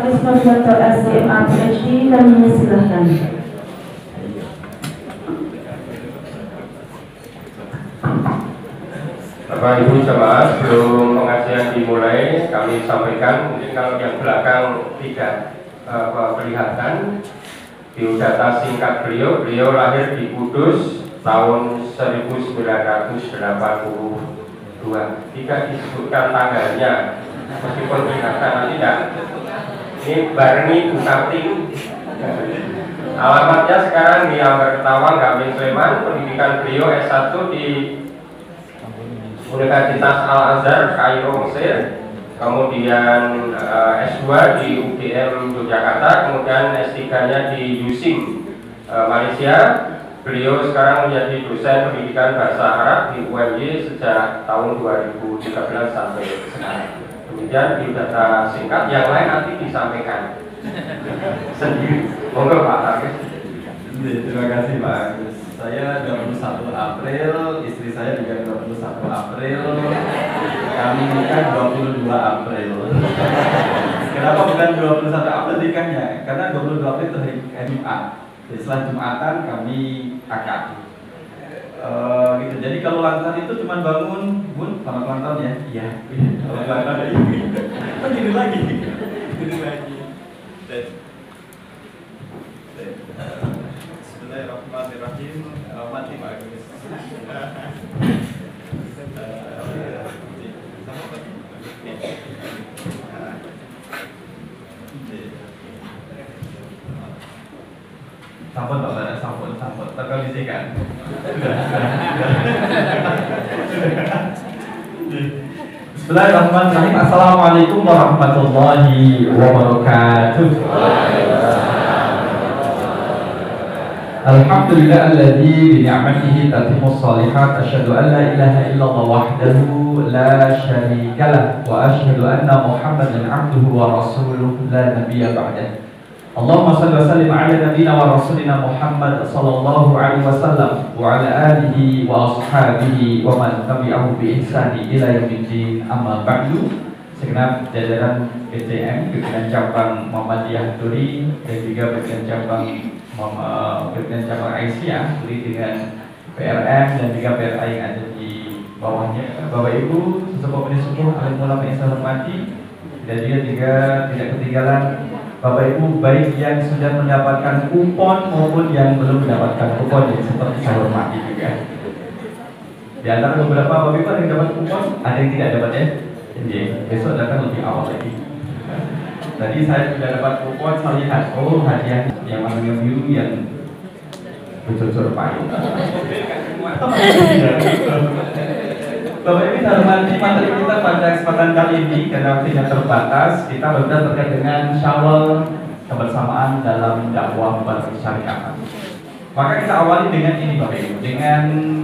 Hafiz Nurjanto SMA PhD, kami silahkan. Bapak Ibu jemaah, sebelum pengajian dimulai, kami sampaikan, mungkin kalau yang belakang tidak kelihatan, biodata singkat beliau lahir di Kudus tahun 1982. Tidak disebutkan tanggalnya, meskipun kelihatan nanti tidak. Ini Barni Bukating. Alamatnya sekarang di Ambar Ketawang, Gamin Sleman. Pendidikan beliau S1 di Universitas Al-Azhar, Kairo, Mesir. Kemudian S2 di UGM Yogyakarta. Kemudian S3-nya di USIM, Malaysia. Beliau sekarang menjadi dosen pendidikan bahasa Arab di UMY sejak tahun 2013 sampai sekarang. Kemudian biodata singkat, yang lain nanti disampaikan sendiri. Monggo Pak Hafiz. Terima kasih Pak Agus. Saya 21 April, istri saya juga 21 April. Kami nikah 22 April. Kenapa bukan 21 April nikahnya? Karena 22 April itu hari Jumat. Jadi setelah Jumatan kami akad. Gitu. Jadi kalau ulang tahun itu cuma bangun, Bun, selamat ulang tahun ya. Iya. Kalau ulang tahun ya. Oh, gini lagi. Bismillahirrahmanirrahim. Mati Pak Agus. Sampun Pak, sampun. Terkondisikan. Bismillahirrahmanirrahim. Assalamualaikum warahmatullahi wabarakatuh. Alhamdulillah alladzi bi ni'matihi tatimmus shalihat. Asyhadu an la ilaha illallah wahdahu la syarikalah wa asyhadu anna Muhammadan 'abduhu wa rasuluhu la nabiyya ba'dahu. Allahumma shalli wa sallim ala nabiyyina wa rasulina Muhammad sallallahu alaihi wasallam wa ala alihi wa ashabihi wa man tabi'ahu bi ihsani ila yaumiddin, amma ba'du. Segenap jajaran PTM, pimpinan cabang Muhammadiyah Turi dan juga pimpinan cabang Aisyah Turi dengan PRM dan juga PRA yang ada di bawahnya, Bapak Ibu, sesepuh penyusuh alim ulama yang saya hormati, dan juga tidak ketinggalan Bapak Ibu baik yang sudah mendapatkan kupon maupun yang belum mendapatkan kupon, yang seperti saya hormati juga. Di antara beberapa Bapak Ibu yang dapat kupon, ada yang tidak dapat ya. Jadi besok datang lebih awal lagi. Tadi saya sudah dapat kupon, saya lihat hadiah yang warna biru yang bercocor payung. Bapak Ibu kita hormati, materi kita pada kesempatan kali ini karena waktunya terbatas, kita berbicara terkait dengan Syawal, kebersamaan dalam dakwah bersyariat. Maka kita awali dengan ini Bapak Ibu, dengan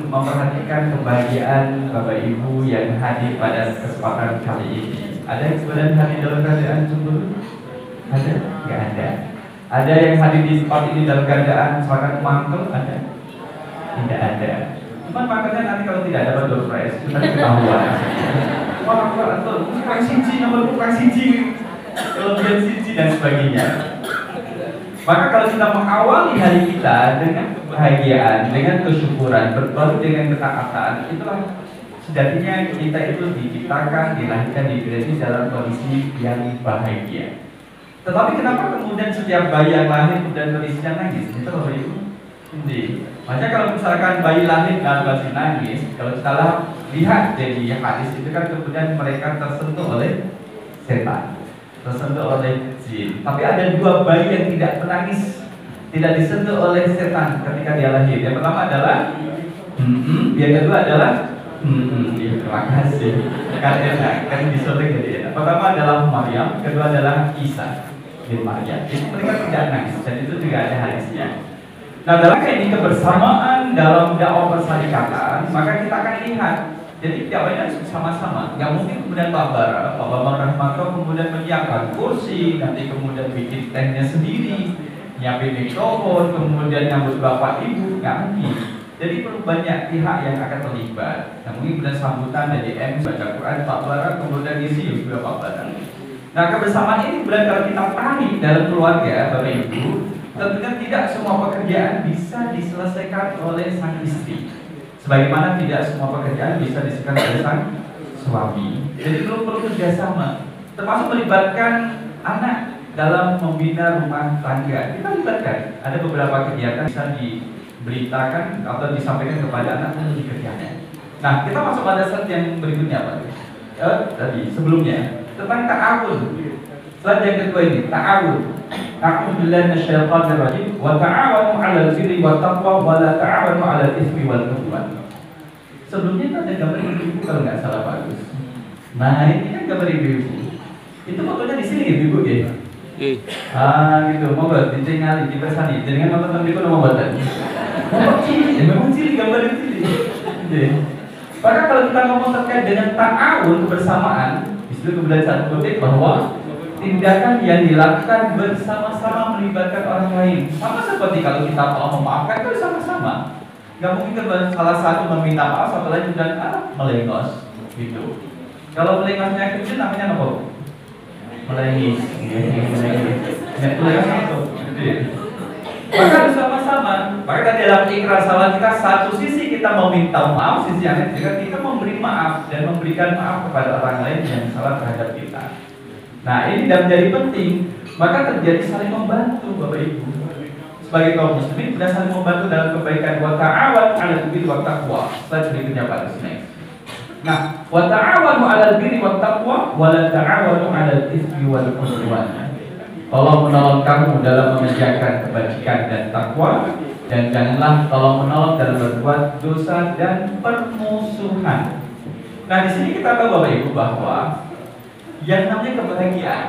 memperhatikan kebahagiaan Bapak Ibu yang hadir pada kesempatan kali ini. Ada yang sebenarnya hadir dalam keadaan cemburu? Ada? Nggak ada. Ada yang hadir di tempat ini dalam keadaan sangat mangkel? Ada? Tidak ada. Cuman makanya nanti kalau tidak dapat door prize, kita ketahuan. Wah, atau kurang siji, nomor kurang siji, kelebihan siji dan sebagainya. Maka kalau kita mengawali hari kita dengan kebahagiaan, dengan kesyukuran, berbalut dengan ketaatan, itulah sejatinya kita itu diciptakan, dilahirkan, diberi dalam kondisi yang bahagia. Tetapi kenapa kemudian setiap bayi yang lahir kemudian kondisinya nangis? Itu Bapak Ibu. Makanya kalau misalkan bayi lahir dalam kondisi nangis, kalau kita lihat jadi hadis itu kan kemudian mereka tersentuh oleh setan, tersentuh oleh jin. Tapi ada dua bayi yang tidak menangis, tidak disentuh oleh setan ketika dia lahir. Yang pertama adalah yang kedua adalah terima kasih. Kan enak, kan disotek jadi enak. Pertama adalah Maryam, kedua adalah Isa bin Maryam. Jadi mereka tidak nangis, dan itu juga ada hadisnya. Nah, dalam ini kebersamaan dalam dakwah persyarikatan, maka kita akan lihat. Jadi dakwahnya sama-sama. Nggak mungkin kemudian Pak Bambang Rahmanto kemudian menyiapkan kursi, nanti kemudian bikin tehnya sendiri, nyiapin mikrofon, kemudian nyambut Bapak Ibu, nggak mungkin. Jadi perlu banyak pihak yang akan terlibat. Nah, mungkin kemudian sambutan dari M baca Quran Pak Barang, kemudian isi juga Pak Barang. Nah, kebersamaan ini kemudian kalau kita tarik dalam keluarga, Bapak Ibu, tentunya tidak semua pekerjaan bisa diselesaikan oleh sang istri. Sebagaimana tidak semua pekerjaan bisa diselesaikan oleh sang suami. Jadi perlu kerjasama, termasuk melibatkan anak dalam membina rumah tangga. Kita libatkan. Ada beberapa kegiatan bisa diberitakan atau disampaikan kepada anak untuk dikerjakan. Nah, kita masuk pada slide yang berikutnya, Pak. Tadi sebelumnya tentang ta'awun. Slide yang kedua ini, ta'awun. A'udzu billahi minasyaitonir rajim. Wa ta'awanu 'alal birri wat taqwa wa la ta'awanu 'alal itsmi wal 'udwan. Sebelumnya itu ada gambar ibu-ibu kalau nggak salah bagus. Nah, ini kan gambar ibu-ibu. Itu fotonya di sini ibu-ibu ya. Gitu. Mau buat ditinggali, dipersani. Jangan nonton di kono mau buatan. Oh, cili, memang cili gambar cili. Maka kalau kita ngomong terkait dengan ta'awun kebersamaan, itu kemudian satu kutip bahwa tindakan yang dilakukan bersama-sama melibatkan orang lain. Sama seperti kalau kita mau memaafkan itu sama-sama. Gak mungkin salah satu meminta maaf, satu lain juga melengos, gitu. Kalau melengosnya kecil namanya apa? Melengis. Melengos itu. Maka bersama-sama. Maka dalam ikrar salah kita satu sisi kita meminta maaf, sisi yang lain juga kita memberi maaf dan memberikan maaf kepada orang lain yang salah terhadap kita. Nah, ini dan menjadi penting. Maka terjadi saling membantu, Bapak Ibu. Sebagai kaum muslimin kita saling membantu dalam kebaikan. Wa ta'awanu 'alal birri wat taqwa. Slide berikutnya Pak Next. Nah, wa ta'awanu 'alal birri wat taqwa wa la ta'awanu 'alal itsmi wal 'udwan. Tolong menolong kamu dalam mengerjakan kebajikan dan takwa, dan janganlah tolong menolong dalam berbuat dosa dan permusuhan. Nah, di sini kita tahu Bapak Ibu bahwa yang namanya kebahagiaan,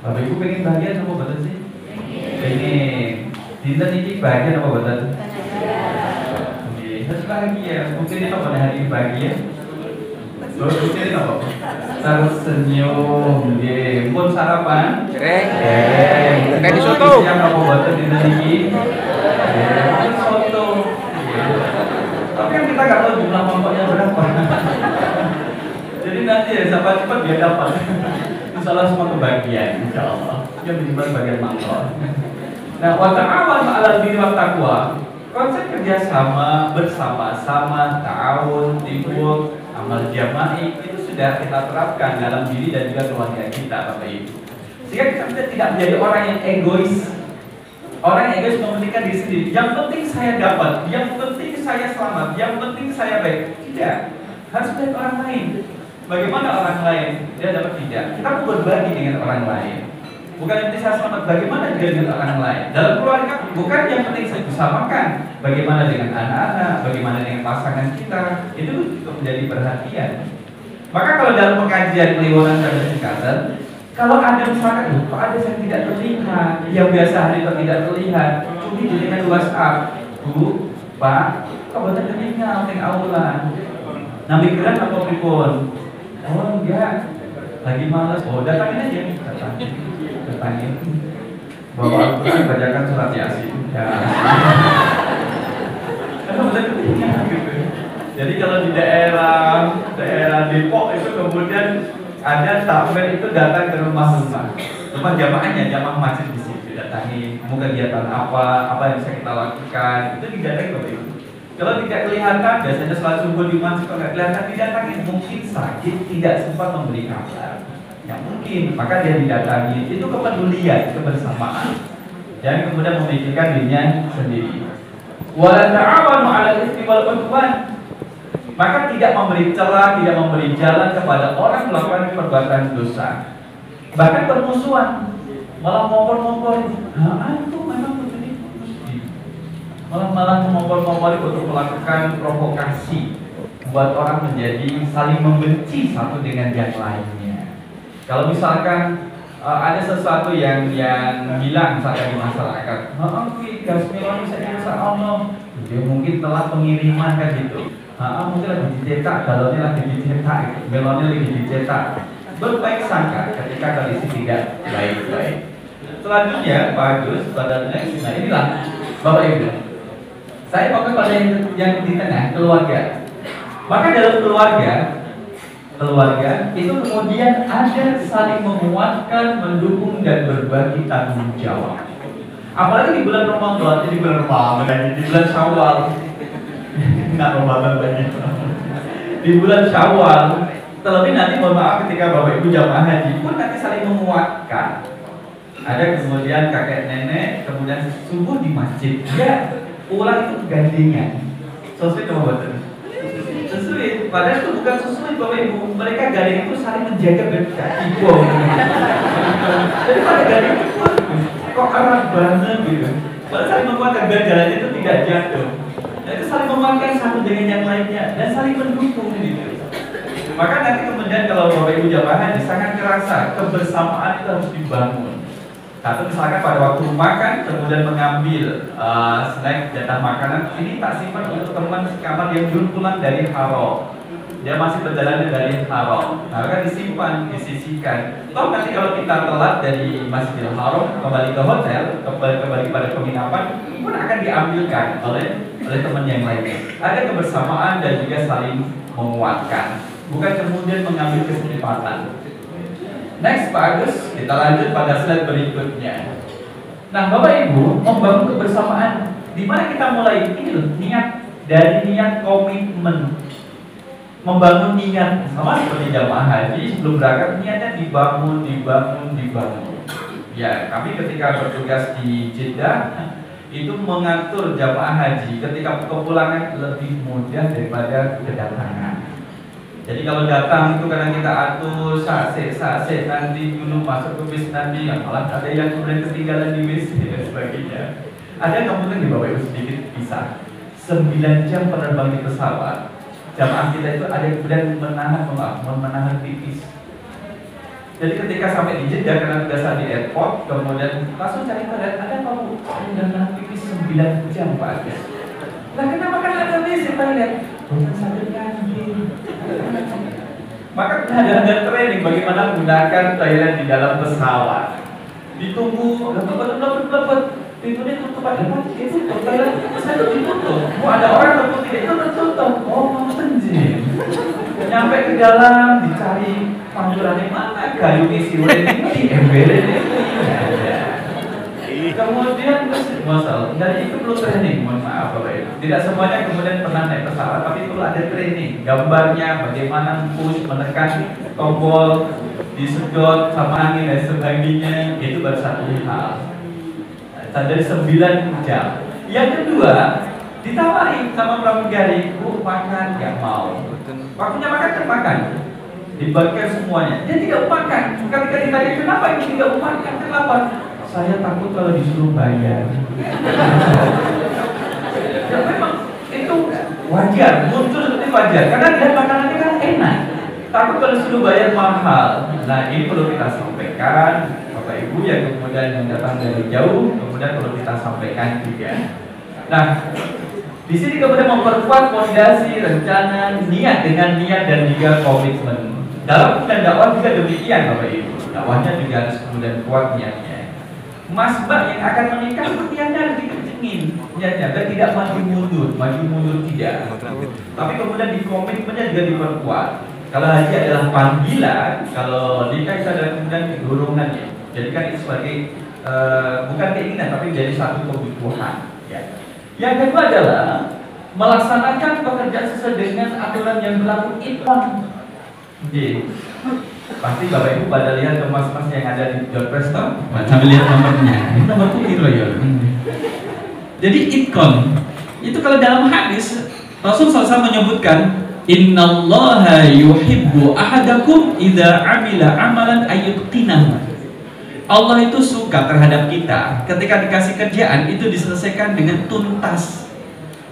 Bapak Ibu pengen bahagia apa betul sih? Pengen. Dinten ini bahagia apa betul? Harus bahagia. Mungkin itu pada hari bahagia. Mungkin itu apa? Tersenyum, pun sarapan. Kayak di soto. Yang apa betul dinten ini? Soto. Tapi kan kita nggak tahu jumlah mangkoknya berapa. Jadi nanti ya cepat-cepat dia dapat. Itu salah semua kebahagiaan, insya Allah. Yang minimal bagian mangkok. Nah, wa ta'awanu 'alal birri wat taqwa. Konsep kerjasama, bersama-sama, ta'awun, teamwork, amal jama'i itu sudah kita terapkan dalam diri dan juga keluarga kita, Bapak Ibu. Sehingga kita tidak menjadi orang yang egois. Orang yang egois mementingkan diri sendiri. Yang penting saya dapat, yang penting saya selamat, yang penting saya baik. Tidak, harus melihat orang lain. Bagaimana orang lain dia dapat tidak? Kita mau berbagi dengan orang lain. Bukan yang penting saya selamat, bagaimana juga dengan orang lain. Dalam keluarga bukan yang penting saya bisa makan, bagaimana dengan anak-anak, bagaimana dengan pasangan kita, itu untuk menjadi perhatian. Maka kalau dalam pengajian Kliwon dan Singkatan, kalau ada misalkan, kok ada yang tidak terlihat, yang biasa hari itu tidak terlihat, cuma dengan WhatsApp, Bu, Pak, kok betul terlihat, teng aula. Nah, pikiran apa pripun? Oh enggak, lagi malas. Oh datangin aja, datangin. Bawa Al-Quran, bacakan surat Yasin. Ya. Karena betul terlihat gitu. Jadi kalau di daerah Depok itu kemudian ada takmir itu datang ke rumah-rumah jamaahnya, jamaah masjid di situ datangi, mau kegiatan apa yang bisa kita lakukan, itu didatangi Bapak Ibu. Kalau tidak kelihatan, biasanya sholat subuh di masjid kalau nggak kelihatan didatangi, mungkin sakit tidak sempat memberi kabar, yang mungkin, maka dia didatangi. Itu kepedulian, kebersamaan, dan kemudian memikirkan dirinya sendiri. Wala ta'awanu 'alal itsmi wal 'udwan. Maka tidak memberi celah, tidak memberi jalan kepada orang melakukan perbuatan dosa. Bahkan permusuhan, malah ngompor-ngompor. Itu memang begini. Malah mengompor-ngompor untuk melakukan provokasi, buat orang menjadi saling membenci satu dengan yang lainnya. Kalau misalkan ada sesuatu yang hilang misalkan di masyarakat, gas melon bisa dirusak Allah, dia mungkin telah pengiriman kan gitu. Mungkin lagi dicetak, galonnya lagi dicetak, melonnya lagi dicetak. Berbaik sangka ketika kondisi tidak baik-baik. Selanjutnya, bagus pada next. Nah inilah Bapak Ibu, saya fokus pada yang di tengah, keluarga. Maka dalam keluarga keluarga, itu kemudian ada saling menguatkan, mendukung dan berbagi tanggung jawab. Apalagi di bulan Ramadan, di bulan Syawal, nggak Ramadan lagi. Di bulan Syawal, terlebih nanti mohon maaf ketika Bapak Ibu jamaah haji pun nanti saling menguatkan. Ada kemudian kakek nenek, kemudian subuh di masjid, dia pulang itu gandengan. Sesuai coba betul. Sesuai, padahal itu bukan sesuai Bapak Ibu. Mereka gandengan itu saling menjaga kaki. Jadi pada gandengan itu kok erat banget gitu. Padahal saling menguatkan biar jalannya itu tidak jatuh. Nah, itu saling menguatkan satu dengan yang lainnya dan saling mendukung gitu. Maka nanti kemudian kalau Bapak Ibu jamaah haji sangat terasa kebersamaan itu harus dibangun. Satu misalkan pada waktu makan kemudian mengambil snack jatah makanan ini tak simpan untuk teman sekamar yang belum pulang dari haram. Dia masih berjalan dari haram. Nah, maka disimpan, disisihkan. Toh nanti kalau kita telat dari Masjidil Haram kembali ke hotel, kembali pada penginapan pun akan diambilkan oleh teman yang lainnya. Ada kebersamaan dan juga saling menguatkan. Bukan kemudian mengambil kesempatan. Next Pak Agus, kita lanjut pada slide berikutnya. Nah Bapak Ibu, membangun kebersamaan, di mana kita mulai ini loh, niat dari niat komitmen, membangun niat sama seperti jamaah haji sebelum berangkat niatnya dibangun. Ya kami ketika bertugas di Jeddah itu mengatur jamaah haji ketika kepulangan lebih mudah daripada kedatangan. Jadi kalau datang itu kadang kita atur sase nanti dulu masuk ke bis nanti, malah ada yang kemudian ketinggalan di bis dan sebagainya. Ada kemudian di Bapak Ibu sedikit bisa 9 jam penerbangan di pesawat. Jamaah kita itu ada yang kemudian menahan pipis. Jadi ketika sampai di Jeddah karena biasa di airport, kemudian langsung cari toilet. Ada kalau yang menahan pipis 9 jam Pak Agus. Nah kenapa kan ada bis kita lihat? Bukan sambil kantin. Maka ada training bagaimana menggunakan toilet di dalam pesawat. Ditunggu, lepet, pintunya tutup aja, itu toilet saya tuh ditutup. Mau ada orang atau tidak itu tertutup. Oh, mau penjin. Nyampe ke dalam dicari panggilannya mana kayu isi ini diembelin itu. Kemudian masalah dari itu perlu training, mohon maaf Bapak Ibu. Tidak semuanya kemudian pernah naik pesawat, tapi perlu ada training. Gambarnya bagaimana push, menekan tombol, disedot sama angin dan sebagainya, itu baru satu hal. Dari 9 jam. Yang kedua, ditawari sama pramugari, Bu makan nggak mau. Waktunya makan kan makan, dibagikan semuanya. Dia tidak makan. Ketika ditanya kenapa ini tidak makan, kenapa? Saya takut kalau disuruh bayar. Ya memang itu wajar, muncul seperti wajar karena dia makanannya kan enak. Takut kalau disuruh bayar mahal. Nah ini perlu kita sampaikan Bapak Ibu yang kemudian yang datang dari jauh, kemudian perlu kita sampaikan juga. Nah di sini kemudian memperkuat fondasi rencana niat dengan niat dan juga komitmen. Dalam dan dakwah juga demikian Bapak Ibu. Dakwahnya juga harus kemudian kuat niatnya. Mas Mbak yang akan menikah niatnya harus dikencengin niatnya dan tidak maju mundur tidak. Tapi kemudian di komitmennya juga diperkuat. Kalau haji adalah panggilan, kalau nikah itu adalah kemudian dorongannya. Jadi kan itu sebagai bukan keinginan tapi menjadi satu kebutuhan. Ya. Yang kedua adalah melaksanakan pekerjaan sesuai dengan aturan yang berlaku iklan. Pasti Bapak Ibu pada lihat ke mas-mas yang ada di John Preston, sambil lihat nomornya. Ini nomor putih loh ya. Jadi ikon itu kalau dalam hadis Rasul SAW menyebutkan innallaha yuhibbu ahadakum idza amila amalan ayyutqinahu. Allah itu suka terhadap kita ketika dikasih kerjaan itu diselesaikan dengan tuntas,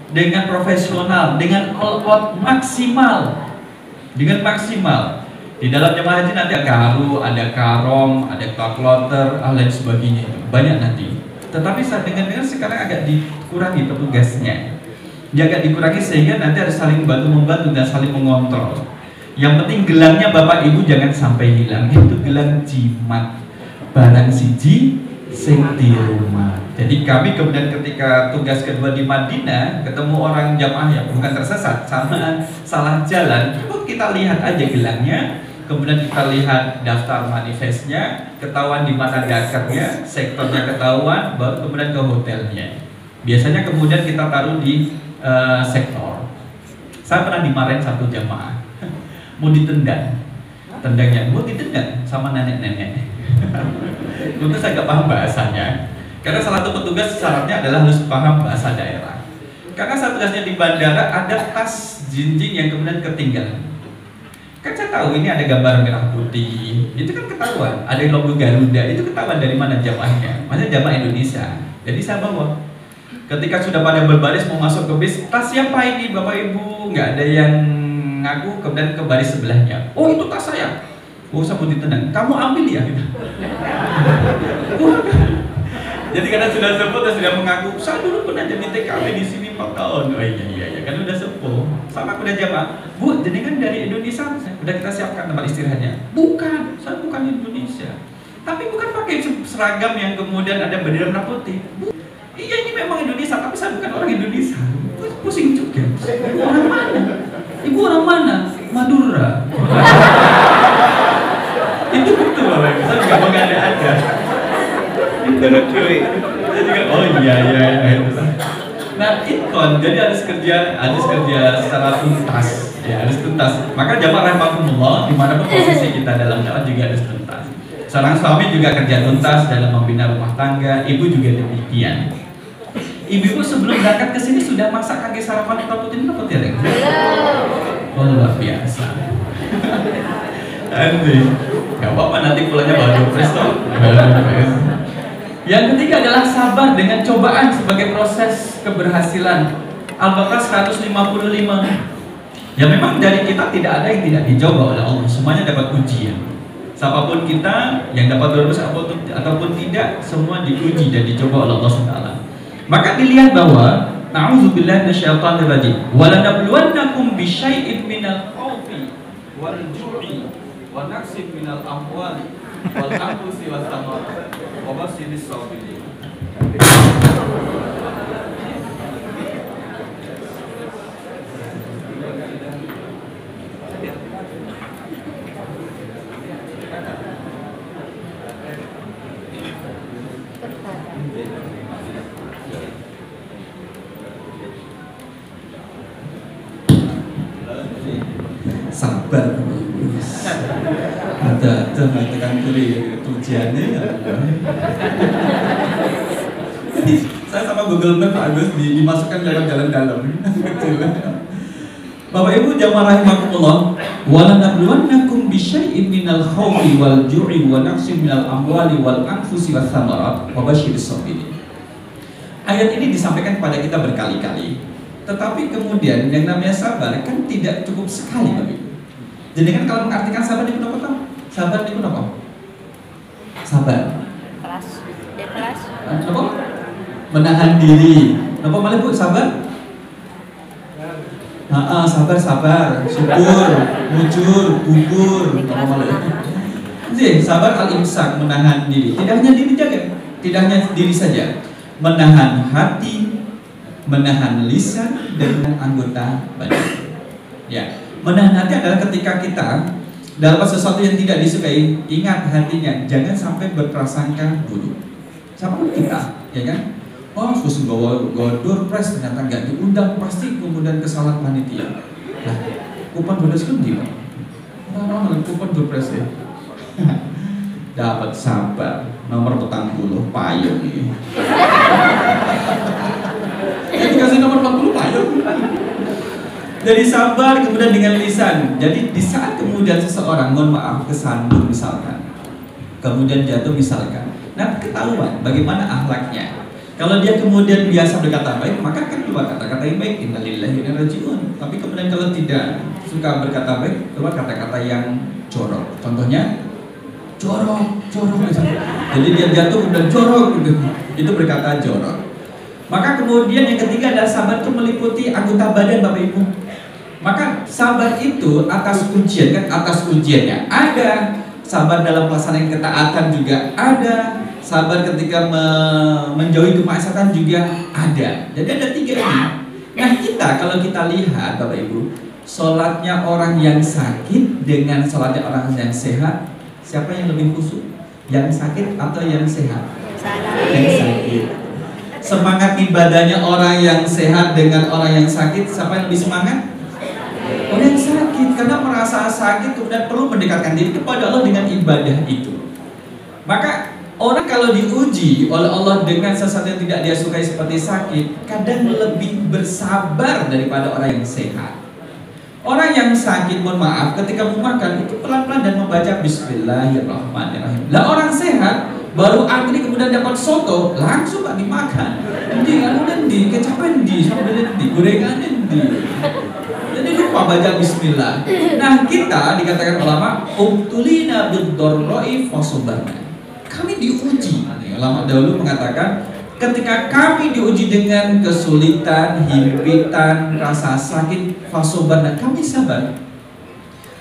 dengan profesional, dengan all out maksimal. Dengan maksimal. Di dalam jemaah haji nanti ada karu, ada karong, ada kalkulator, lain sebagainya itu banyak nanti. Tetapi saat dengan sekarang agak dikurangi petugasnya, agak dikurangi sehingga nanti harus saling membantu dan saling mengontrol. Yang penting gelangnya Bapak Ibu jangan sampai hilang. Itu gelang jimat, barang siji sing di rumah. Jadi kami kemudian ketika tugas kedua di Madinah ketemu orang jamaah yang bukan tersesat sama salah jalan, kita lihat aja gelangnya, kemudian kita lihat daftar manifestnya, ketahuan di mana dakarnya, sektornya ketahuan, baru kemudian ke hotelnya. Biasanya kemudian kita taruh di sektor. Saya pernah dimarahin satu jamaah mau ditendang, tendangnya mau ditendang sama nenek-nenek. Tentu saya nggak paham bahasanya, karena salah satu petugas syaratnya adalah harus paham bahasa daerah. Karena saat tugasnya di bandara ada tas jinjing yang kemudian ketinggalan. Kan saya tahu ini ada gambar merah putih, itu kan ketahuan. Ada logo Garuda, itu ketahuan dari mana jamaahnya, maksudnya jamaah Indonesia. Jadi saya bawa. Ketika sudah pada berbaris mau masuk ke bis, tas siapa ini Bapak Ibu? Nggak ada yang ngaku, kemudian ke baris sebelahnya. Oh itu tas saya. Oh saya mau ditendang. Kamu ambil ya? Jadi karena sudah sepuh dan sudah mengaku, saya dulu pernah jadi TKW di sini 4 tahun. Oh iya, kan udah sepuh. Sama udah jamaah. Bu, jadi kan dari Indonesia, udah kita siapkan tempat istirahatnya. Bukan, saya bukan Indonesia. Tapi bukan pakai seragam yang kemudian ada bendera merah putih. Iya ini memang Indonesia, tapi saya bukan orang Indonesia. Pusing juga. Ibu orang mana? Ibu orang mana? Madura. Itu betul Bapak Ibu, saya juga mengada-ada. Oh iya. Nah ikon, jadi harus kerja secara tuntas, ya harus tuntas. Maka jamaah rahimakumullah, dimanapun posisi kita dalam dakwah juga harus tuntas. Seorang suami juga kerja tuntas dalam membina rumah tangga, ibu juga demikian. Ibu sebelum berangkat ke sini sudah masak kaki sarapan atau putih apa tidak? Oh luar biasa. Aneh. Gak apa-apa nanti pulangnya baru presto. Yang ketiga adalah sabar dengan cobaan sebagai proses keberhasilan. Al-Baqarah 155. Ya memang dari kita tidak ada yang tidak dicoba oleh Allah. Semuanya dapat ujian. Siapapun kita yang dapat lulus ataupun tidak, semua diuji dan dicoba oleh Allah SWT. Maka dilihat bahwa na'udzubillahi minasyaitonir rajim. Walanabluwannakum bisyai'in minal khaufi wal ju'i wa naqsin minal amwali wal anfusi was thamarat wa basyiris sabirin. Sabar ada tekan kiri tujuannya ya. Saya sama Google Map Agus dimasukkan lewat jalan dalam. Bapak Ibu jamaah rahimakumullah, walanabluwannakum bisyai'in minal khaufi wal ju'i wa naqsin minal amwali wal anfusi was thamarat wa basyiris sabirin. Ayat ini disampaikan kepada kita berkali-kali. Tetapi kemudian yang namanya sabar kan tidak cukup sekali Bapak Ibu. Jadi kan kalau mengartikan sabar itu apa tahu? Sabar itu apa? Sabar. Keras. Apa? Menahan diri. Apa malah Bu sabar? Sabar, syukur, mujur, gugur. Apa malah? Jadi sabar al-imsak, menahan diri. Tidak hanya diri saja, tidak hanya diri saja. Menahan hati, menahan lisan dan anggota badan. Ya. Menahan hati adalah ketika kita dapat sesuatu yang tidak disukai, ingat hatinya, jangan sampai berprasangka buruk. Siapa kita, ya kan? Oh, terus gue doorpress ternyata nggak diundang, pasti kemudian kesalahan panitia. Nah, kupon bonus kan gimana? Orang kupon doorpress ya. Dapat sabar, nomor 40 payung ini. Dikasih nomor 40 payung. Jadi sabar kemudian dengan lisan. Jadi di saat kemudian seseorang mohon maaf kesandung misalkan, kemudian jatuh misalkan, nah ketahuan bagaimana akhlaknya. Kalau dia kemudian biasa berkata baik, maka kan keluar kata-kata yang baik, innalillahi wa inna ilaihi raji'un. Tapi kemudian kalau tidak suka berkata baik, keluar kata-kata yang jorok. Contohnya jorok. Jadi dia jatuh kemudian jorok, itu berkata jorok. Maka kemudian yang ketiga adalah sabar itu meliputi anggota badan Bapak Ibu. Maka sabar itu atas ujian, kan atas ujiannya ada. Sabar dalam pelaksanaan ketaatan juga ada. sabar ketika menjauhi kemaksiatan juga ada. Jadi ada 3 ini. Nah kita kalau kita lihat Bapak Ibu, sholatnya orang yang sakit dengan sholatnya orang yang sehat, siapa yang lebih khusyuk? Yang sakit atau yang sehat? Yang sakit. Semangat ibadahnya orang yang sehat dengan orang yang sakit, siapa yang lebih semangat? Orang yang sakit, karena merasa sakit kemudian perlu mendekatkan diri kepada Allah dengan ibadah itu. Maka orang kalau diuji oleh Allah dengan sesuatu yang tidak dia sukai seperti sakit, kadang lebih bersabar daripada orang yang sehat. Orang yang sakit, mohon maaf, ketika mau makan itu pelan-pelan dan membaca Bismillahirrahmanirrahim. Lah orang sehat baru antri kemudian dapat soto langsung gak dimakan. Di anu di kecapen di sambal di gorengan di. Jadi lupa baca Bismillah. Nah kita dikatakan ulama ubtulina bid-dharra'i fasubarna. Kami diuji. Ulama dahulu mengatakan ketika kami diuji dengan kesulitan, himpitan, rasa sakit, fasubarna, kami sabar.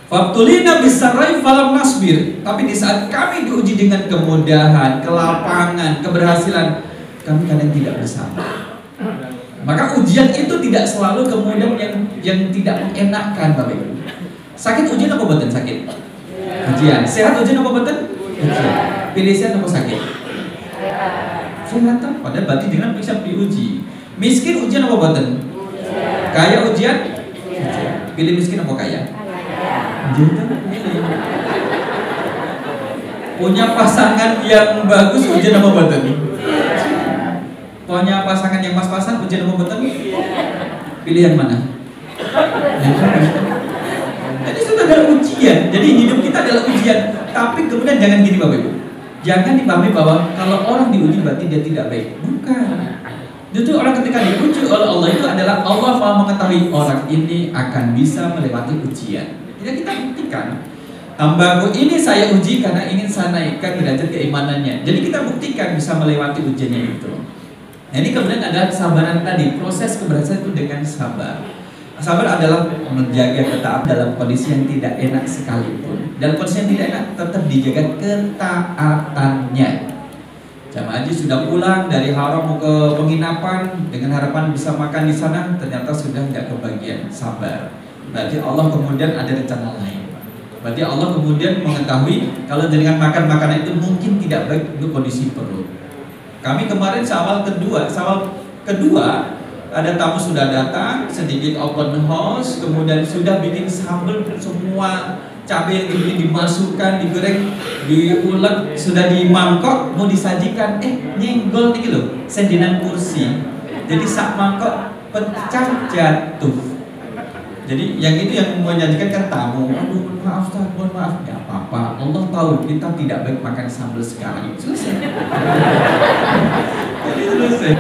Fabtulina bisarrai falam nasbir. Tapi di saat kami diuji dengan kemudahan, kelapangan, keberhasilan, kami kadang tidak bersabar. Maka ujian itu tidak selalu kemudian yang tidak mengenakan Bapak Ibu. Sakit ujian apa boten sakit? Ujian. Sehat ujian apa boten? Ujian. Pilih sehat apa sakit? Sehat. Padahal berarti dengan bisa diuji. Miskin ujian apa boten? Kaya ujian? Pilih miskin apa kaya? Punya pasangan yang bagus ujian apa boten? Punya pasangan yang pas-pasan ujian apa boten? Pilih yang mana? Jadi sudah adalah ujian. Jadi hidup kita adalah ujian. Tapi kemudian jangan gini Bapak Ibu. Jangan dipahami bahwa kalau orang diuji berarti dia tidak baik. Bukan. Justru orang ketika diuji oleh Allah itu adalah Allah maha mengetahui orang ini akan bisa melewati ujian. Jadi kita buktikan. Hambaku ini saya uji karena ingin saya naikkan derajat keimanannya. Jadi kita buktikan bisa melewati ujiannya itu. Nah, ini kemudian ada kesabaran tadi. Proses keberhasilan itu dengan sabar. Sabar adalah menjaga ketaatan dalam kondisi yang tidak enak sekalipun. Dalam kondisi yang tidak enak tetap dijaga ketaatannya. Jamaah haji sudah pulang dari haram mau ke penginapan dengan harapan bisa makan di sana, ternyata sudah tidak kebagian. Sabar. Berarti Allah kemudian ada rencana lain. Berarti Allah kemudian mengetahui kalau dengan makan makanan itu mungkin tidak baik untuk kondisi perut. Kami kemarin sawal kedua ada tamu sudah datang, sedikit open house, kemudian sudah bikin sambal semua cabai yang dibeli dimasukkan, digoreng, diulek, sudah di mangkok mau disajikan, nyenggol nih loh, sendinan kursi. Jadi sak mangkok pecah jatuh. Jadi yang itu yang menyajikan kan tamu. Aduh, maaf Ustaz, mohon maaf. Ya apa-apa. Allah tahu kita tidak baik makan sambal sekarang. Selesai. Jadi selesai.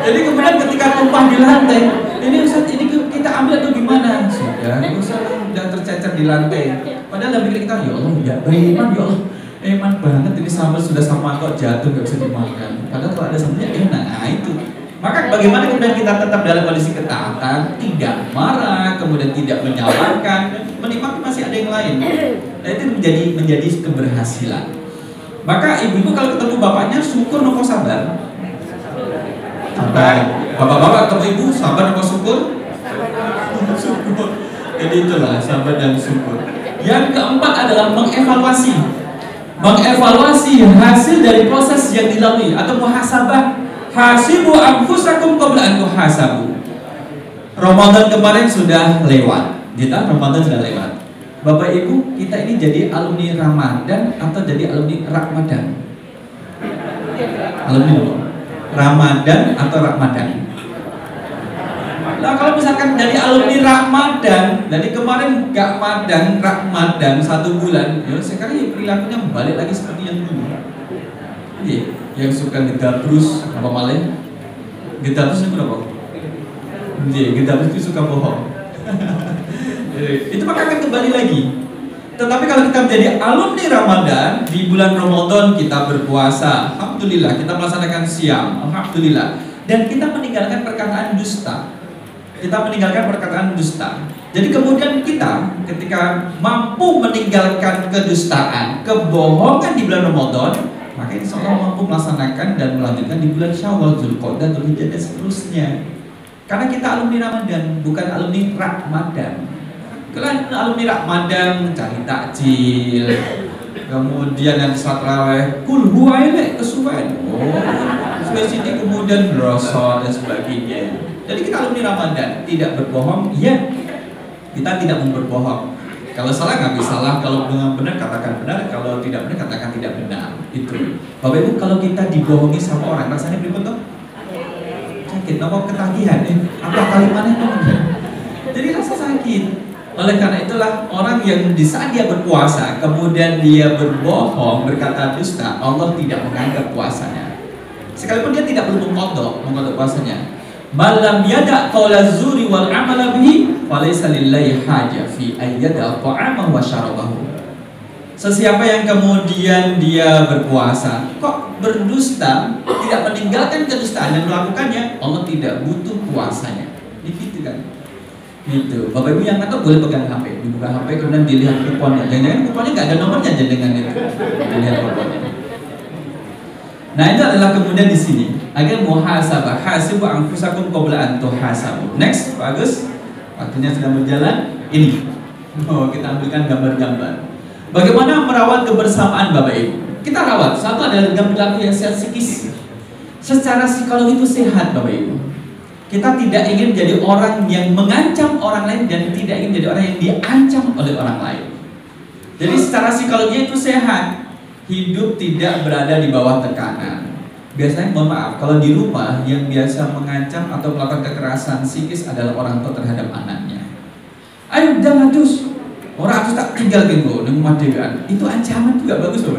Jadi kemudian ketika tumpah di lantai, ini Ustaz, ini kita ambil atau gimana? Sudah tercecer di lantai. Padahal dalam pikir kita, ya Allah, ya beriman, ya Allah, eman banget ini sambal sudah sama kok jatuh nggak bisa dimakan. Padahal kalau ada sambalnya enak, nah itu. Maka bagaimana kemudian kita tetap dalam kondisi ketaatan, tidak marah, kemudian tidak menyalahkan, menikmati masih ada yang lain. Nah itu menjadi keberhasilan. Maka ibu-ibu kalau ketemu bapaknya syukur nopo sabar. Sabar. Bapak-bapak ketemu ibu sabar nopo syukur? Syukur. Jadi itulah sabar dan syukur. Yang keempat adalah mengevaluasi. Mengevaluasi hasil dari proses yang dilalui atau muhasabah. Hasibu anfusakum qabla an tuhasabu. Ramadan kemarin sudah lewat. Ramadan sudah lewat. Bapak Ibu, kita ini jadi alumni Ramadan atau jadi alumni Ramadan? Alumni apa? Ramadan atau Ramadan? Nah kalau misalkan jadi alumni Ramadan, dari kemarin gak madan, Ramadan 1 bulan, ya sekarang perilakunya balik lagi seperti yang dulu. Iya, yang suka ngedabrus apa malah? Ngedabrus itu apa? Iya, ngedabrus itu suka bohong. Itu maka akan kembali lagi. Tetapi kalau kita menjadi alumni Ramadan, di bulan Ramadan kita berpuasa, alhamdulillah, kita melaksanakan siam, alhamdulillah, dan kita meninggalkan perkataan dusta. Kita meninggalkan perkataan dusta. Jadi kemudian kita ketika mampu meninggalkan kedustaan, kebohongan di bulan Ramadan, maka insya Allah mampu melaksanakan dan melanjutkan di bulan Syawal, Dzulqa'dah, Dzulhijjah dan seterusnya. Karena kita alumni Ramadan, bukan alumni Ramadan. Kalian alumni Ramadan mencari takjil, kemudian yang sholat raweh, kul huwailek kesuwen, spesifik kemudian brosot dan sebagainya. Jadi kita alumni Ramadan, tidak berbohong, iya. Kita tidak mau berbohong. Kalau salah nggak salah, kalau benar katakan benar, kalau tidak benar katakan tidak benar. Itu. Bapak Ibu, kalau kita dibohongi sama orang, rasanya berikut tuh sakit, nomor ketagihan, apa kalimatnya tuh? Jadi rasa sakit. Oleh karena itulah orang yang di saat dia berpuasa, kemudian dia berbohong, berkata dusta, Allah tidak menganggap puasanya. Sekalipun dia tidak perlu mengkodok puasanya. Malam yada qawla zuri wal amala bihi falaysa lillahi haja fi ayyada ta'amahu wa syarabahu. Sesiapa yang kemudian dia berpuasa kok berdusta, tidak meninggalkan kedustaan dan melakukannya, Allah tidak butuh puasanya. Begitu kan? Gitu. Bapak Ibu yang kata boleh pegang HP, dibuka HP kemudian dilihat kuponnya. Jangan-jangan kuponnya nggak ada nomornya aja dengan itu. Dilihat kuponnya. Nah, itu adalah kemudian di sini agar muhasabah, hasibu anfusakum qabla an tuhasabu. Next, Pak Agus. Waktunya sedang berjalan. Ini. Kita ambilkan gambar-gambar. Bagaimana merawat kebersamaan Bapak Ibu? Kita rawat. Satu adalah dengan perilaku yang sehat psikis. Secara psikologi itu sehat Bapak Ibu. Kita tidak ingin jadi orang yang mengancam orang lain dan tidak ingin jadi orang yang diancam oleh orang lain. Jadi secara psikologi itu sehat. Hidup tidak berada di bawah tekanan. Biasanya mohon maaf, kalau di rumah yang biasa mengancam atau melakukan kekerasan psikis adalah orang tua terhadap anaknya. Ayo jangan dus, orang harus tak tinggalkan lo dengan madegan. Itu ancaman juga bagus loh.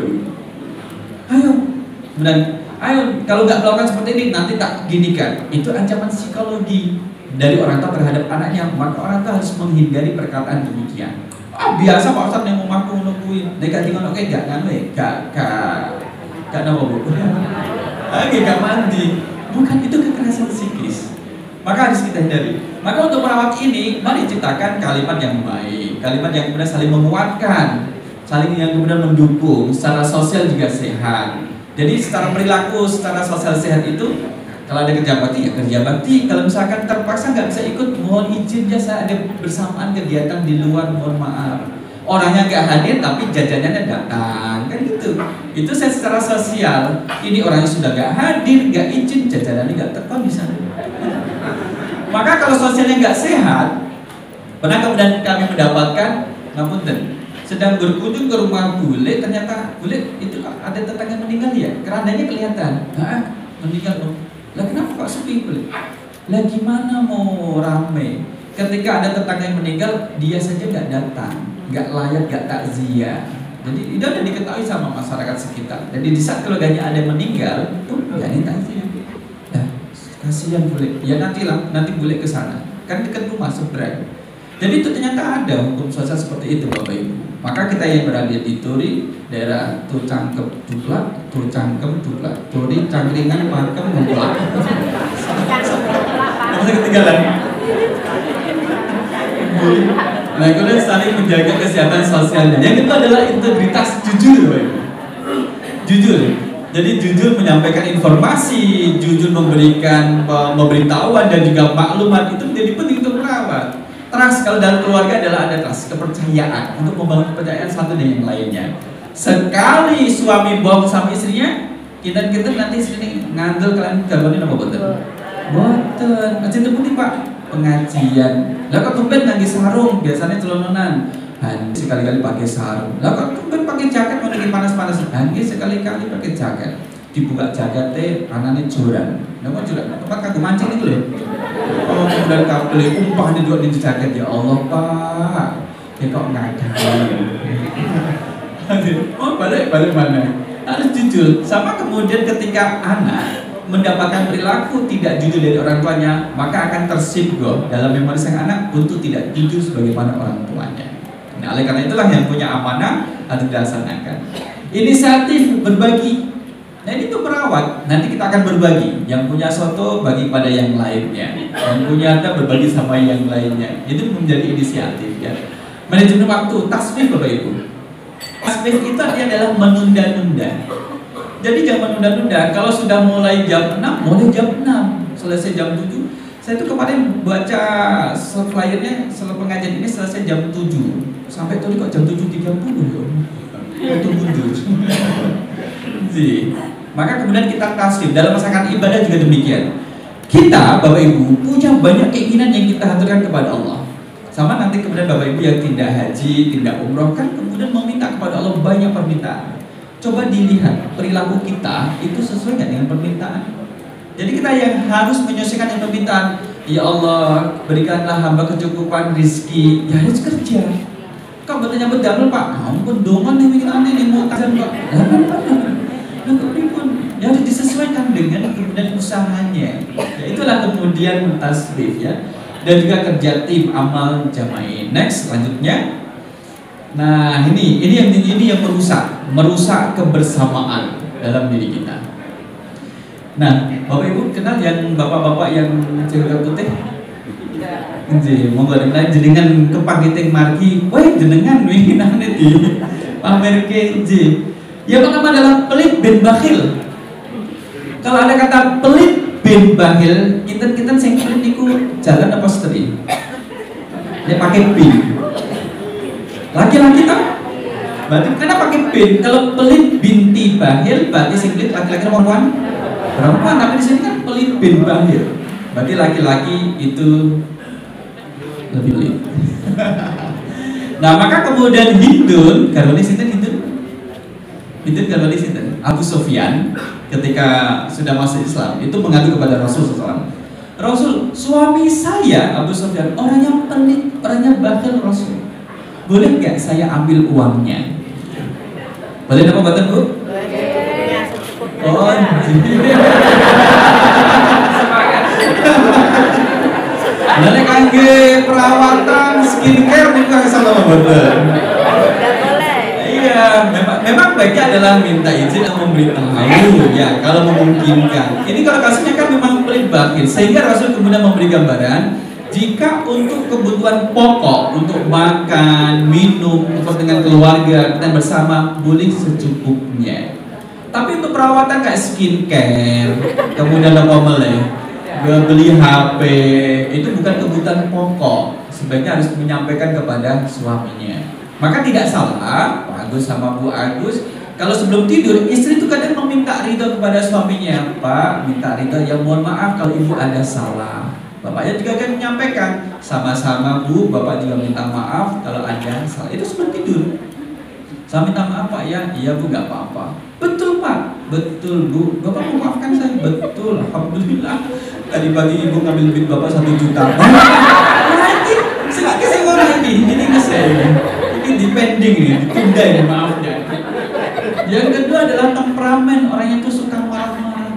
Ayo, dan ayo kalau nggak melakukan seperti ini nanti tak ginikan. Itu ancaman psikologi dari orang tua terhadap anaknya. Maka orang tua harus menghindari perkataan demikian. Biasa Pak Ustadz yang mau mampu nungguin dekat tinggal oke gak nganu gak nama bu gak mandi, bukan itu kekerasan psikis, maka harus kita hindari. Maka untuk merawat ini mari ciptakan kalimat yang baik, kalimat yang kemudian saling menguatkan, saling yang kemudian mendukung, secara sosial juga sehat. Jadi secara perilaku, secara sosial sehat itu kalau ada kerja bakti ya kerja bakti. Kalau misalkan terpaksa nggak bisa ikut, mohon izin ya saya ada bersamaan kegiatan di luar, mohon maaf. Orangnya nggak hadir tapi jajanannya datang, kan gitu. Itu saya secara sosial. Ini orangnya sudah nggak hadir, nggak izin, jajanannya nggak terpon di sana. Maka kalau sosialnya nggak sehat, pernah kemudian kami mendapatkan, ngapunten, sedang berkunjung ke rumah bule, ternyata bule itu ada tetangga meninggal ya, kerandanya kelihatan, meninggal dong. Lah kenapa Pak sepi boleh? Lah gimana mau rame? Ketika ada tetangga yang meninggal, dia saja nggak datang, nggak layak, nggak takziah. Jadi itu udah diketahui sama masyarakat sekitar. Jadi di saat keluarganya ada yang meninggal, tuh nggak ada takziah. Nah, kasihan boleh. Ya nanti boleh ke sana. Kan dekat rumah seberang. Jadi itu ternyata ada hukum sosial seperti itu Bapak Ibu. Maka kita yang berada di Turi, daerah Tucangkep Duplak, Tucangkem Duplak, Turi, Cangkringan, Pakem, Duplak. Masih ketinggalan. Nah, kemudian saling menjaga kesehatan sosialnya. Yang itu adalah integritas jujur Bapak Ibu. Jujur. Jadi jujur menyampaikan informasi, jujur memberikan pemberitahuan dan juga maklumat itu menjadi penting untuk merawat. Trust kalau dalam keluarga adalah ada trust, kepercayaan untuk membangun kepercayaan satu dengan yang lainnya. Sekali suami bohong sama istrinya, kita nanti istri ngandel kalian gambarnya apa boten? Boten. Aja putih Pak, pengajian. Lah kok tumben nangis sarung, biasanya celononan. Sekali-kali pakai sarung. Lah kok tumben pakai jaket mau lagi panas-panas. Sekali-kali pakai jaket. Dibuka jaketnya, anaknya joran. Nah kok joran? Tempat kagum mancing itu loh. Oh, kemudian kau beli umpah di dua di jaket, ya Allah Pak. Ya kok ngadai. Oh balik mana? Harus jujur. Sama kemudian ketika anak mendapatkan perilaku tidak jujur dari orang tuanya, maka akan tersinggung dalam memori sang anak untuk tidak jujur sebagaimana orang tuanya. Nah, oleh karena itulah yang punya amanah harus dilaksanakan. Inisiatif berbagi. Nah ini tuh merawat, nanti kita akan berbagi. Yang punya soto bagi pada yang lainnya, yang punya harta berbagi sama yang lainnya. Itu menjadi inisiatif ya. Manajemen waktu, tasbih Bapak Ibu. Tasbih itu artinya adalah menunda-nunda. Jadi jangan menunda-nunda. Kalau sudah mulai jam 6, mulai jam 6, selesai jam 7. Saya tuh kemarin baca flyernya, setelah pengajian ini selesai jam 7. Sampai tadi kok jam 7.30 ya. Itu mundur. Maka kemudian kita taslim. Dalam masakan ibadah juga demikian. Kita, Bapak Ibu, punya banyak keinginan yang kita haturkan kepada Allah. Sama nanti kemudian Bapak Ibu yang tidak haji, tidak umroh, kan kemudian meminta kepada Allah banyak permintaan. Coba dilihat perilaku kita itu sesuai nggak dengan permintaan. Jadi kita yang harus menyesuaikan dengan permintaan. Ya Allah, berikanlah hamba kecukupan rizki. Ya harus kerja. Kau bertanya betul Pak, ampun dongan nih bikin aneh nih mau tajan Pak. Ya harus disesuaikan dengan kemudian usahanya. Ya itulah kemudian tasrif ya. Dan juga kerja tim amal jama'i. Next, selanjutnya. Nah ini yang merusak kebersamaan dalam diri kita. Nah, Bapak Ibu kenal yang bapak-bapak yang cewek putih? Nggih, monggo lain jenengan kepagiting margi, wah jenengan winginane di pamerke nggih. Yang pertama adalah pelit bin bakhil. Kalau ada kata pelit bin bakhil, kita sing pelit niku jalan apa seteri? Dia pakai bin. Laki-laki tak? Berarti kenapa pakai bin? Kalau pelit binti bakhil, berarti sing pelit laki-laki perempuan? Perempuan, tapi di sini kan pelit bin bakhil. Berarti laki-laki itu lebih pelit. Nah, maka kemudian Hindun, kalau di sini Hindun kalau di sini Abu Sufyan ketika sudah masuk Islam itu mengadu kepada Rasul SAW. Rasul, suami saya Abu Sufyan orangnya pelit, orangnya bakhil Rasul. Boleh nggak saya ambil uangnya? Boleh apa buatan Bu? Oh, Boleh kangge perawatan skincare bukan salah betul. Iya, memang baiknya adalah minta izin atau memberitahu ya kalau memungkinkan. Ini kalau kasusnya kan memang pelit bakhil, sehingga Rasul kemudian memberi gambaran jika untuk kebutuhan pokok untuk makan, minum, untuk dengan keluarga kita bersama boleh secukupnya. Tapi untuk perawatan kayak skincare, kemudian apa meleh, beli HP, itu bukan kebutuhan pokok. Sebaiknya harus menyampaikan kepada suaminya. Maka tidak salah, Pak Agus sama Bu Agus, kalau sebelum tidur istri itu kadang meminta ridho kepada suaminya. Pak, minta ridho, ya mohon maaf kalau ibu ada salah. Bapaknya juga akan menyampaikan, sama-sama Bu, Bapak juga minta maaf kalau ada salah. Itu sebelum tidur. Saya minta maaf Pak ya, iya Bu gak apa-apa. Betul Pak, betul Bu, Bapak memaafkan saya, betul, alhamdulillah. Tadi pagi Ibu ngambil duit Bapak 1 juta. Berarti sedikit orang ini nggak saya ini dipending nih, ditunda ini maafnya. Yang kedua adalah temperamen, orangnya itu suka marah-marah.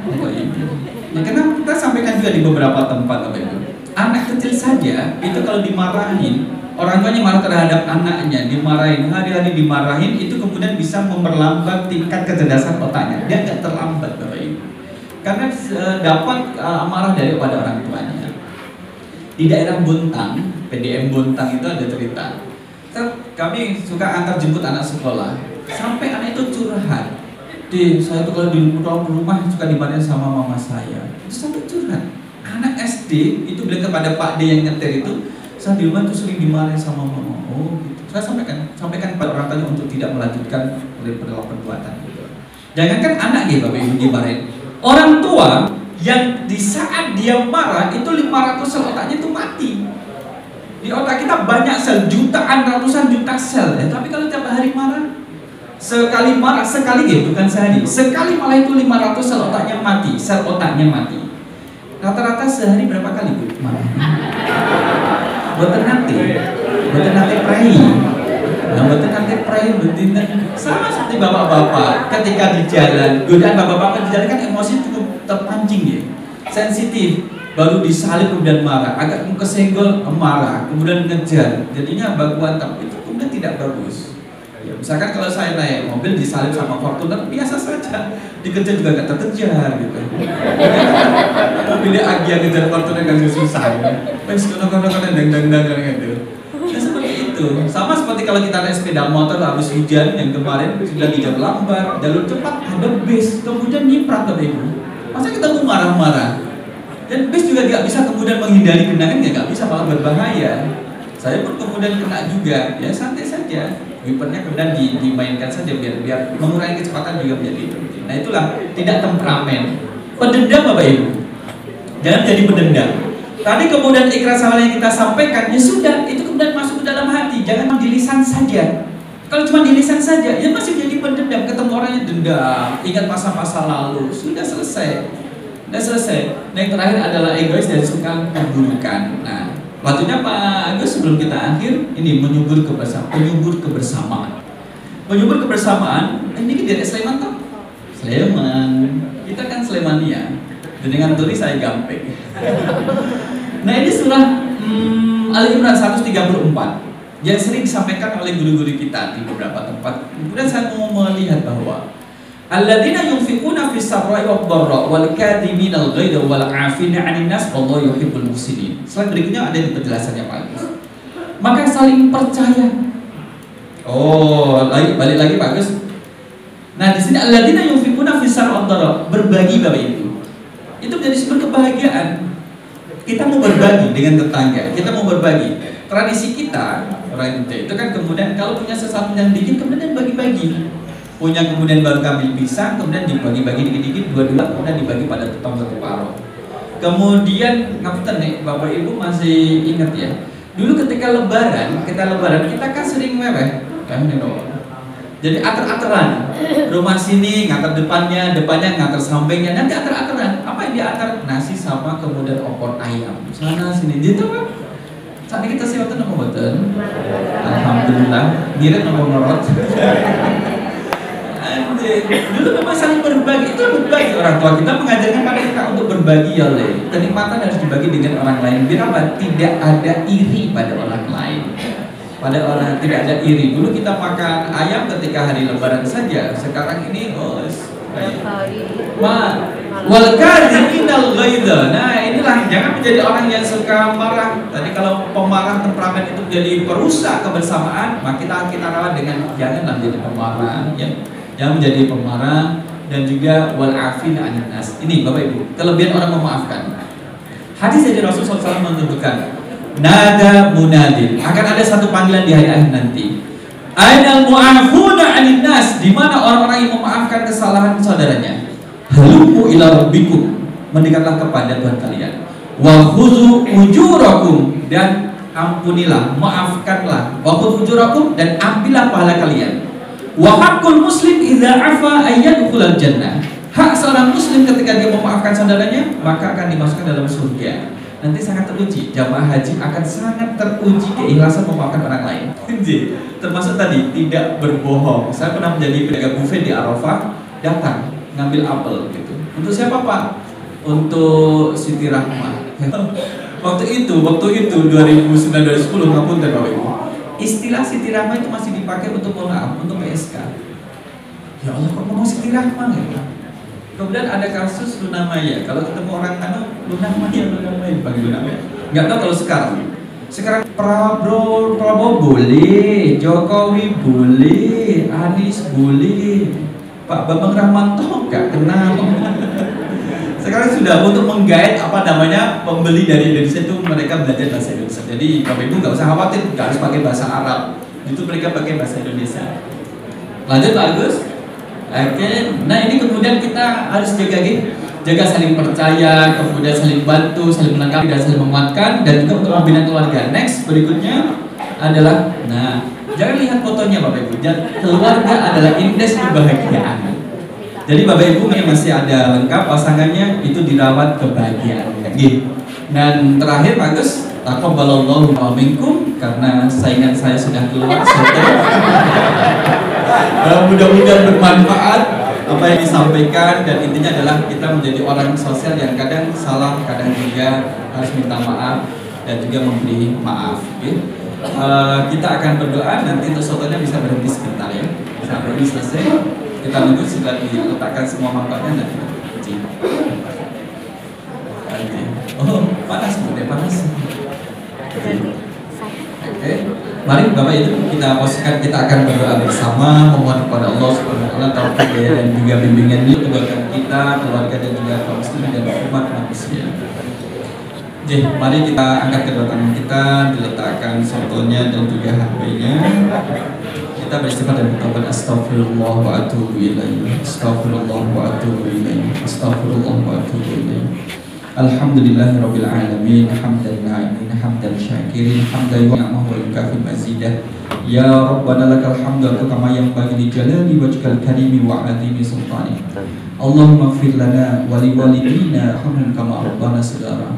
Nah, kenapa kita sampaikan juga di beberapa tempat Bapak Ibu. Anak kecil saja itu kalau dimarahin, orang tuanya marah terhadap anaknya, dimarahin, hari-hari dimarahin, itu kemudian bisa memperlambat tingkat kecerdasan otaknya. Dia nggak terlambat Bapak Ibu, karena dapat amarah daripada orang tuanya. Di daerah Bontang, PDM Bontang itu ada cerita. Kami suka antar jemput anak sekolah, sampai anak itu curhat. Saya tuh kalau di rumah suka dimarahin sama mama saya. Itu sampai curhat. Anak SD itu bilang kepada Pak D yang nyetir itu, saya di rumah tuh sering dimarahin sama mama. Oh gitu. Saya sampaikan pada orang tuanya untuk tidak melanjutkan perbuatan gitu. Jangankan anak gitu Bapak Ibu dimarahin. Orang tua yang di saat dia marah itu 500 sel otaknya itu mati. Di otak kita banyak sel, jutaan, ratusan juta sel ya. Tapi kalau tiap hari marah, sekali marah, sekali gitu, bukan sehari, sekali malah itu 500 sel otaknya mati, sel otaknya mati. Rata-rata sehari berapa kali Bu marah? Boten nanti pray. Nah, boten nanti pray, sama seperti bapak-bapak ketika di jalan, godaan bapak-bapak di jalan kan emosi cukup terpancing ya, sensitif. Baru disalib kemudian marah, agak kesenggol marah, kemudian ngejar, jadinya bakuan tapi itu kemudian tidak bagus. Ya, misalkan kalau saya naik mobil disalib sama Fortuner biasa saja, dikejar juga gak terkejar gitu. Mobilnya Agia ngejar Fortuner kan susah. Wes kono-kono dang gitu. Ya seperti itu. itu. Sama seperti kalau kita naik sepeda motor habis hujan yang kemarin sudah di jam lambat, jalur cepat ada bis, kemudian nyiprat Bapak Ibu. Masa kita tuh marah-marah? Dan bis juga nggak bisa kemudian menghindari genangan, ya nggak bisa, malah berbahaya. Saya pun kemudian kena juga, ya santai saja. Wipernya kemudian dimainkan saja biar mengurangi kecepatan juga menjadi penting. Nah itulah tidak temperamen. Pendendam Bapak Ibu, jangan jadi pendendam. Tadi kemudian ikhlas amal yang kita sampaikan, ya sudah, itu kemudian masuk ke dalam hati, jangan di lisan saja. Kalau cuma di lisan saja, ya masih jadi pendendam. Ketemu orang yang dendam, ingat masa-masa lalu, sudah selesai. Sudah selesai. Nah yang terakhir adalah egois dan suka keburukan. Nah, waktunya Pak Agus sebelum kita akhir, ini menyubur kebersamaan. Menyubur kebersamaan, ini dari Sleman toh? Sleman. Kita kan Slemania. Dengan tulis saya gampang. Nah ini surah Ali Imran 134 yang sering disampaikan oleh guru-guru kita di beberapa tempat. Kemudian saya mau melihat bahwa alladzina yunfiquna fis sarra'i wad dharra wal kadhiminal ghaidha wal 'afina 'anil nas wallahu yuhibbul muhsinin. Slide berikutnya ada di penjelasannya Pak Agus. Maka saling percaya. Oh, balik lagi Pak Agus. Nah, di sini alladzina yunfiquna fis sarra'i wad dharra, berbagi Bapak Ibu. Itu menjadi sumber kebahagiaan. Kita mau berbagi dengan tetangga, kita mau berbagi. Tradisi kita orang Indonesia itu kan kemudian kalau punya sesuatu yang dikit kemudian bagi-bagi. Punya kemudian baru ambil pisang, kemudian dibagi-bagi dikit-dikit, dua-dua, kemudian dibagi pada tetangga separuh. Kemudian ngapunten nih, Bapak Ibu masih ingat ya? Dulu ketika lebaran, kita kan sering meweh, kan dong. Jadi ater-ateran, rumah sini ngantar depannya ngantar sampingnya, nanti ater-ateran. Apa yang diantar? Nasi sama kemudian opor ayam. Sana sini, gitu kan? Saat ini kita siapkan apa betul? Alhamdulillah, mirip nomor norot. Dulu memang saling berbagi, itu berbagi. Orang tua kita mengajarkan pada kita untuk berbagi ya Le. Kenikmatan harus dibagi dengan orang lain. Biar apa? Tidak ada iri pada orang lain. Pada orang tidak ada iri. Dulu kita makan ayam ketika hari lebaran saja. Sekarang ini wal kadhiminal ghaidha. Nah, inilah jangan menjadi orang yang suka marah. Tadi kalau pemarah temperamen itu menjadi perusak kebersamaan, maka kita rawat dengan janganlah menjadi pemarah ya. Jangan menjadi pemarah dan juga wal afina 'anil nas. Ini Bapak Ibu, kelebihan orang memaafkan. Hadis dari Rasulullah SAW menunjukkan nada munadin, akan ada satu panggilan di hari akhir nanti. Ainal mu'afuna 'anil nas, di mana orang-orang yang memaafkan kesalahan saudaranya. Halumu ila rabbikum, mendekatlah kepada Tuhan kalian. Wa khudhu ujurakum, dan ampunilah, maafkanlah. Wa khudhu ujurakum, dan ambillah pahala kalian. Wa haqqul muslim idza afa ayyadkhulal jannah. Hak seorang muslim ketika dia memaafkan saudaranya, maka akan dimasukkan dalam surga. Nanti sangat teruji, jamaah haji akan sangat teruji keikhlasan memaafkan orang lain. Termasuk tadi tidak berbohong. Saya pernah menjadi pedagang buffet di Arafah, datang ngambil apel gitu. Untuk siapa Pak? Untuk Siti Rahmah. Waktu itu 2009-2010 ngapunten Bapak Ibu. Istilah Siti Rahmah itu masih dipakai untuk mohon maaf, untuk PSK. Ya Allah, kok ngomong Siti Rahmah ya? Kemudian ada kasus Luna Maya. Kalau ketemu orang Luna Maya dipanggil Luna Maya. Nggak tahu kalau sekarang. Sekarang Prabowo boleh, Jokowi boleh, Anies boleh, Pak Bambang Rahmanto nggak kenal. Sekarang sudah untuk menggait pembeli dari Indonesia itu mereka belajar bahasa Indonesia. Jadi Bapak Ibu nggak usah khawatir, nggak harus pakai bahasa Arab. Itu mereka pakai bahasa Indonesia. Lanjut Pak Agus. Oke. Nah ini kemudian kita harus jaga saling percaya, kemudian saling bantu, saling melengkapi dan saling menguatkan, dan juga untuk membina keluarga. Next berikutnya adalah, nah jangan lihat fotonya Bapak Ibu. Keluarga adalah indeks kebahagiaan. Jadi Bapak Ibu yang masih ada lengkap pasangannya itu dirawat kebahagiaan. Dan terakhir Pak Agus, taqabbalallahu minkum, karena saingan saya sudah keluar. Mudah-mudahan bermanfaat apa yang disampaikan, dan intinya adalah kita menjadi orang sosial yang kadang salah, kadang juga harus minta maaf dan juga memberi maaf. Kita akan berdoa, nanti untuk sotonya bisa berhenti sebentar ya. Sampai ini selesai. Kita nunggu sudah diletakkan semua mangkoknya dan kita Oh, panas, panas. Oke. Mari Bapak Ibu kita posisikan, kita akan berdoa bersama, memohon kepada Allah Subhanahu wa taala taufik dan juga bimbingan di keluarga kita, keluarga dan juga kaum muslimin dan umat manusia. Oke, mari kita angkat kedua tangan kita, diletakkan satunya dan juga HP-nya. Kita beristighfar dan bertobat. Astagfirullah wa atubu ilaih. Astagfirullah wa atubu ilaih. Astagfirullah wa atubu ilaih. Alhamdulillahirabbil alamin, hamdan na'imin, hamdan syakirin, hamdan yu'amah wa yukafi mazidah. Ya Rabbana lakal hamdu kama yanbaghi li jalali wajhikal karimi wa 'azimi sultanik. Allahumma ighfir lana wa li walidina hamdan kama rabbana saghara.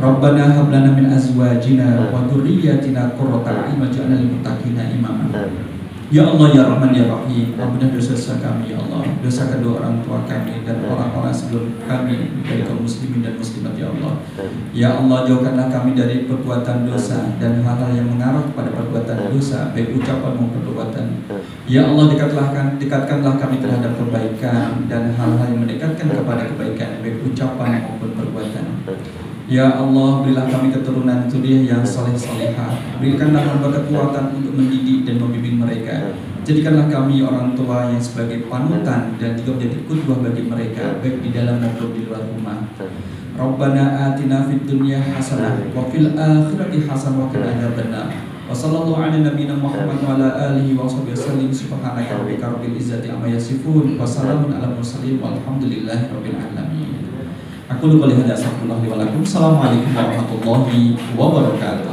Rabbana hab lana min azwajina wa dhurriyyatina qurrata a'yun waj'alna lil muttaqina imama. Ya Allah, ya Rahman, ya Rahim, ampunilah dosa-dosa kami, ya Allah, dosa kedua orang tua kami dan orang-orang sebelum kami dari kaum muslimin dan muslimat, ya Allah. Ya Allah, jauhkanlah kami dari perbuatan dosa dan hal-hal yang mengarah kepada perbuatan dosa, baik ucapan maupun perbuatan. Ya Allah, dekatkanlah kami terhadap kebaikan dan hal-hal yang mendekatkan kepada kebaikan, baik ucapan maupun perbuatan. Ya Allah, berilah kami keturunan zuriyah yang saleh-salehah. Berikanlah hamba kekuatan untuk mendidik dan membimbing mereka. Jadikanlah kami orang tua yang sebagai panutan dan juga menjadi qudwah bagi mereka, baik di dalam maupun di luar rumah. Rabbana atina fid dunya hasanah wa fil akhirati hasanah wa qina adzabannar. Wa sallallahu ala nabiyyina Muhammad wa ala alihi wa sahbihi wasallam. Subhanaka rabbika rabbil izzati amma yasifun wa salamun alal mursalin walhamdulillahi rabbil alamin. Aku lupa lihat astaghfirullah li wa lakum. Assalamualaikum warahmatullahi wabarakatuh.